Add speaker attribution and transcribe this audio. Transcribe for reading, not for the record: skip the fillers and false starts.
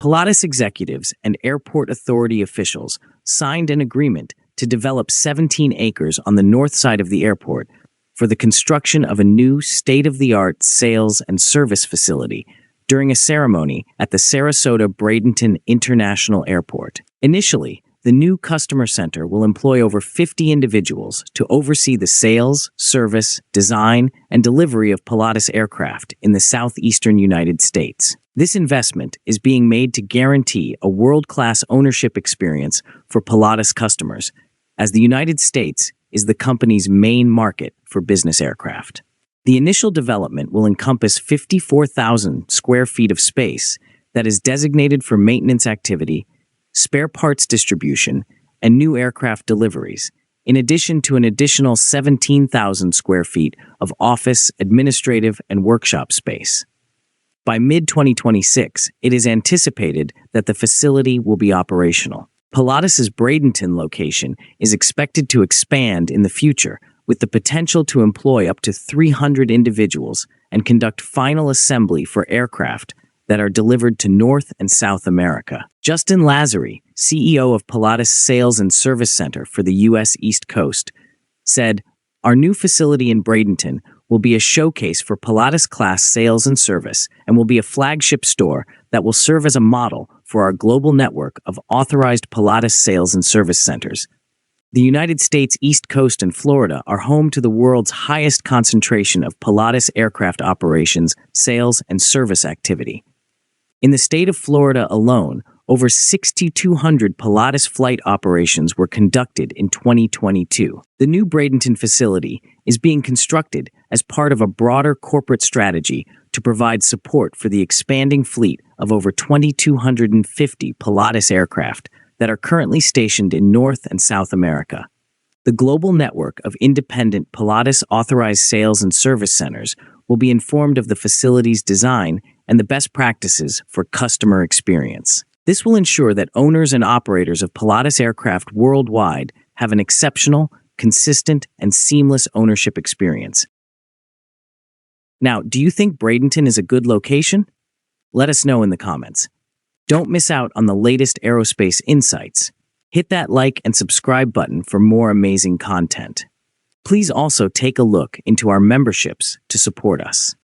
Speaker 1: Pilatus executives and airport authority officials signed an agreement to develop 17 acres on the north side of the airport for the construction of a new state-of-the-art sales and service facility during a ceremony at the Sarasota-Bradenton International Airport. Initially, the new customer center will employ over 50 individuals to oversee the sales, service, design, and delivery of Pilatus aircraft in the Southeastern United States. This investment is being made to guarantee a world-class ownership experience for Pilatus customers, as the United States is the company's main market for business aircraft. The initial development will encompass 54,000 square feet of space that is designated for maintenance activity, spare parts distribution, and new aircraft deliveries, in addition to an additional 17,000 square feet of office, administrative, and workshop space. By mid-2026, it is anticipated that the facility will be operational. Pilatus's Bradenton location is expected to expand in the future, with the potential to employ up to 300 individuals and conduct final assembly for aircraft that are delivered to North and South America. Justin Lazary, CEO of Pilatus Sales and Service Center for the U.S. East Coast, said, "Our new facility in Bradenton will be a showcase for Pilatus class sales and service and will be a flagship store that will serve as a model for our global network of authorized Pilatus sales and service centers." The United States East Coast and Florida are home to the world's highest concentration of Pilatus aircraft operations, sales, and service activity. In the state of Florida alone, over 6,200 Pilatus flight operations were conducted in 2022. The new Bradenton facility is being constructed as part of a broader corporate strategy to provide support for the expanding fleet of over 2,250 Pilatus aircraft that are currently stationed in North and South America. The global network of independent Pilatus authorized sales and service centers will be informed of the facility's design and the best practices for customer experience. This will ensure that owners and operators of Pilatus aircraft worldwide have an exceptional, consistent, and seamless ownership experience. Now, do you think Bradenton is a good location? Let us know in the comments. Don't miss out on the latest aerospace insights. Hit that like and subscribe button for more amazing content. Please also take a look into our memberships to support us.